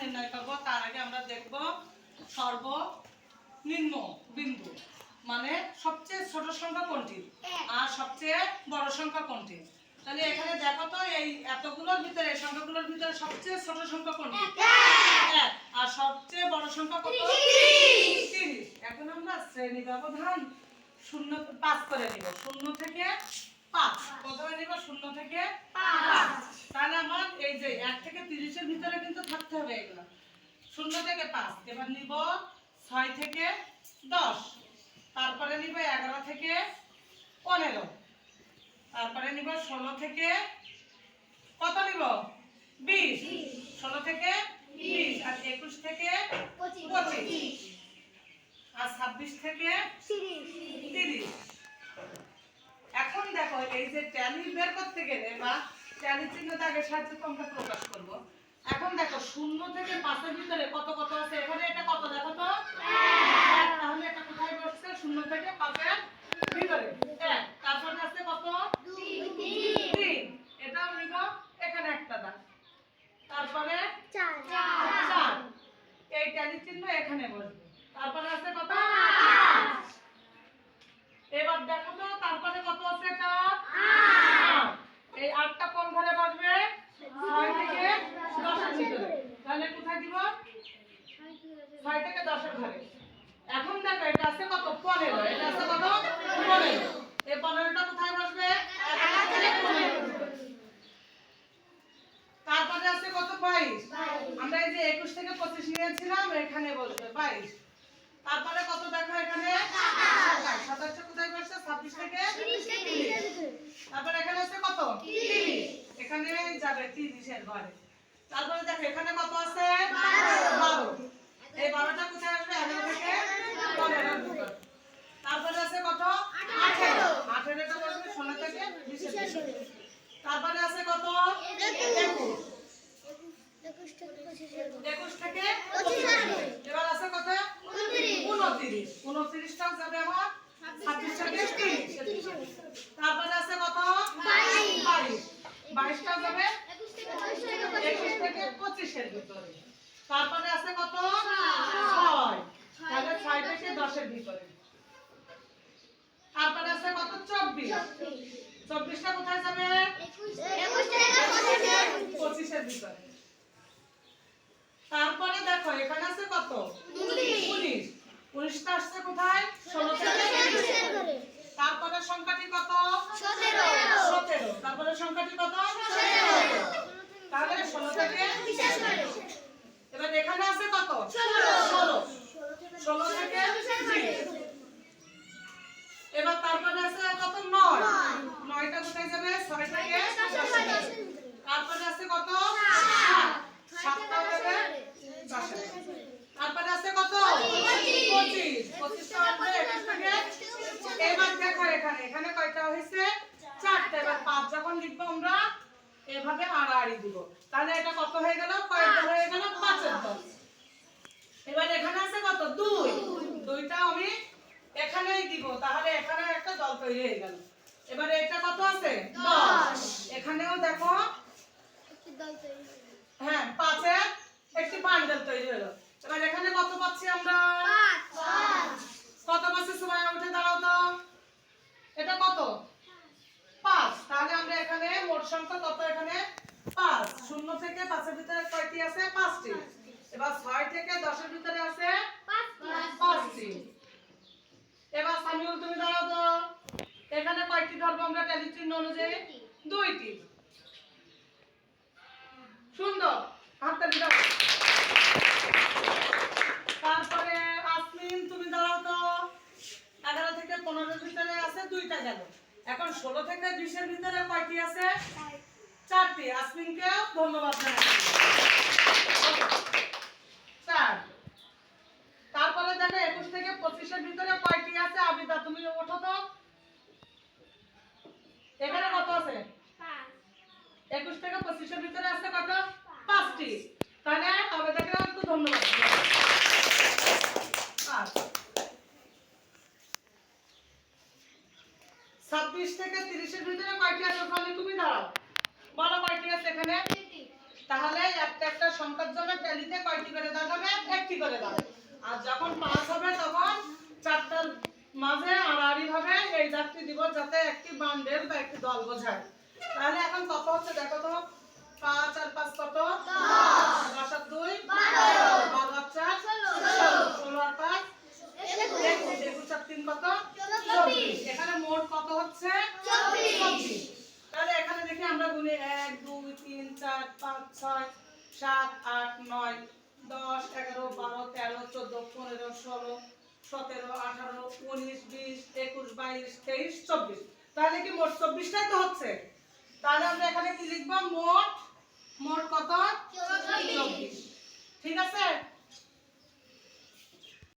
নির্ণয় করব তার আগে আমরা দেখব সর্বনিম্ন বিন্দু মানে সবচেয়ে ছোট সংখ্যা কোনটি আর সবচেয়ে বড় সংখ্যা কোনটি। তাহলে এখানে দেখো তো এই এতগুলোর ভিতরে এই সংখ্যাগুলোর ভিতরে সবচেয়ে ছোট সংখ্যা কোনটি? 1 আর সবচেয়ে বড় সংখ্যা কত? 30। এখন আমরা শ্রেণী ব্যবধান 5 করে নিব। 0 থেকে 5 প্রথমে নিব 0 থেকে 5। তাহলে আমার এই যে 1 থেকে 30 এর ভিতরে কিন্তু থাকতে হবে এগুলো। 0 থেকে 5 এবার নিব 6 থেকে 10, তারপরে নিব 11 থেকে 15, তারপরে নিব 16 থেকে কত নিব? 20। 16 থেকে 20 আর 21 থেকে 25 আর 26 থেকে 30। এখন দেখো এই যে ট্যালি বের করতে গেলে বা ট্যালি চিহ্ন দাগের সাহায্যে আমরা প্রকাশ করব। এখন দেখো 0 থেকে 5 এর ভিতরে কত কত আছে? এখানে এটা কত দেখো তো? 1। তাহলে এটা কোথায় বসছে? 0 থেকে 5 এর ভিতরে 1। তারপরে আছে কত? 3। এটাও নিব, এখানে একটা দাগ। তারপরে 4। এই ট্যালি চিহ্ন এখানে বসবে। তারপরে আছে কত? 5। এবার দেখো তো তারপরে কত আছে? এটা 8। এই 8টা কোন ঘরে বসবে? 6 থেকে 10 এর ভিতরে। তাহলে কোথায় দিব? 6 থেকে 10 এর ঘরে। এখন দেখো এটা আছে কত? 15। এটা আছে কত? 15। এই 15টা কোথায় বসবে? 1 থেকে 15। তারপরে আছে কত? 22। আমরা এই যে 21 থেকে 25 নিয়েছিলাম, এখানে বসবে 22। তারপরে কত দেখো এখানে? 27। 27 কোথায় বসছে? 26 থেকে 30। তারপর এখানে আছে কত? 30। এখানে যাবে 30 এর ঘরে। তারপরে দেখো এখানে কত আছে? 12। এই 12টা কোথায় আসবে? 11 থেকে 15 এর ভিতর। তারপরে আছে কত? 18। 18টা বসবে 16 থেকে 20 এর ভিতর। তারপরে আছে কত? 21। 21 থেকে 25। এবার আছে কত? 29। 29টাও যাবে আমার 26 থেকে 30 এর ভিতর। তারপরে আছে কত? 22। 22টাও যাবে 21 থেকে 25 এর ভিতরে। তারপরে আছে কত? 6। তাহলে 6 থেকে 10 এর ভিতরে। তারপরে আছে কত? 24। 24টা কোথায় যাবে? 21 থেকে 25 এর ভিতরে। তারপরে দেখো এখানে আছে কত? 19। 19টা আসছে কোথায়? 16 থেকে 20 এর ঘরে। তারপরে সংখ্যাটি কত? 17। তারপরে সংখ্যাটি কত? 17। তাহলে 16 থেকে 20 এর ঘরে। এবার এখানে আছে কত? 16। 16 থেকে 20। এবার তারপরে আছে কত? 9। 9টা কোথায় যাবে? 6 থেকে 10 এর ঘরে। তারপরে আছে কত? 7। 7টা যাবে 10 এর ঘরে। তারপরে আছে কত? 25। 25টা আসবে 21 থেকে। এবার দেখো এখানে কয়টা হয়েছে? 4টা। এবার 5 যখন লিখবো আমরা এভাবে আড়াআড়ি দিব। তাহলে এটা কত হয়ে গেল? কয়টা হয়ে গেল? 5 এর দল। এবার এখানে আছে কত? 2। 2টা আমি এখানেই দিব, তাহলে এখানে একটা দল তৈরি হয়ে গেল। এবারে এটা কত আছে? 10। এখানেও দেখো একটি দল তৈরি হলো। হ্যাঁ, 5 এর একটি বান্ডেল তৈরি হলো। এবার এখানে কত পাচ্ছি আমরা? 5। কত পাচ্ছি? সবাই উঠে দাঁড়াও তো। এটা কত? 5। তাহলে আমরা এখানে মোট সংখ্যা কত? এখানে 5। 0 থেকে 5 এর ভিতরে কয়টি আছে? 5টি। এবার 6 থেকে 10 এর ভিতরে আছে 5টি। এবার সামিউল তুমি দাঁড়াও তো। এখানে কয়টি ধরবো আমরা ট্যালি চিহ্ন অনুযায়ী? 2টি। সুন্দর, হাততালি দাও। তারপরে আসমিন তুমি দাঁড়াও তো। 11 থেকে 15 এর ভিতরে আছে 2টা গেল। এখন 16 থেকে 20 এর ভিতরে কয়টি আছে? 4টি। আসমিনকে ধন্যবাদ জানাই। 4। তারপরে দেখো 21 থেকে 25 এর ভিতরে কয়টি আছে? আবিদা তুমি ওঠো তো। এখানে কত আছে? 5। 21 থেকে 25 এর ভিতরে আছে কত? 5টি। তাহলে আবিদাকে একটু ধন্যবাদ। 5। 26 থেকে 30 এর ভিতরে কয়টি আছে? তাহলে তুমি দাঁড়াও, বলো কয়টি আছে এখানে? তাহলে একটা একটা সংখ্যার জন্য ট্যালিতে কয়টি করে দাগ হবে? একটি করে দাগ। আর যখন 5 হবে তখন চারটার মাঝে আড়াআড়ি ভাবে এই দাগটি দিব যাতে একটি বান্ডেল বা একটি দল বোঝায়। তাহলে এখন কত হচ্ছে দেখো তো, 5 আর 5 কত? 10 10 আর 2 12 12 আর 4 16 আর 5 21 21 আর 3 কত? 24। এখানে মোট কত হচ্ছে? 24। তাহলে এখানে দেখি আমরা গুনি 1 2 3 4 5 6 7 8 9 10 11 12 13 14 15 16 17 18 19 20 21 22 23 24। তাহলে কি মোট 24টাই তো হচ্ছে। তাহলে আমরা এখানে কি লিখব? মোট কত? 24। ঠিক আছে।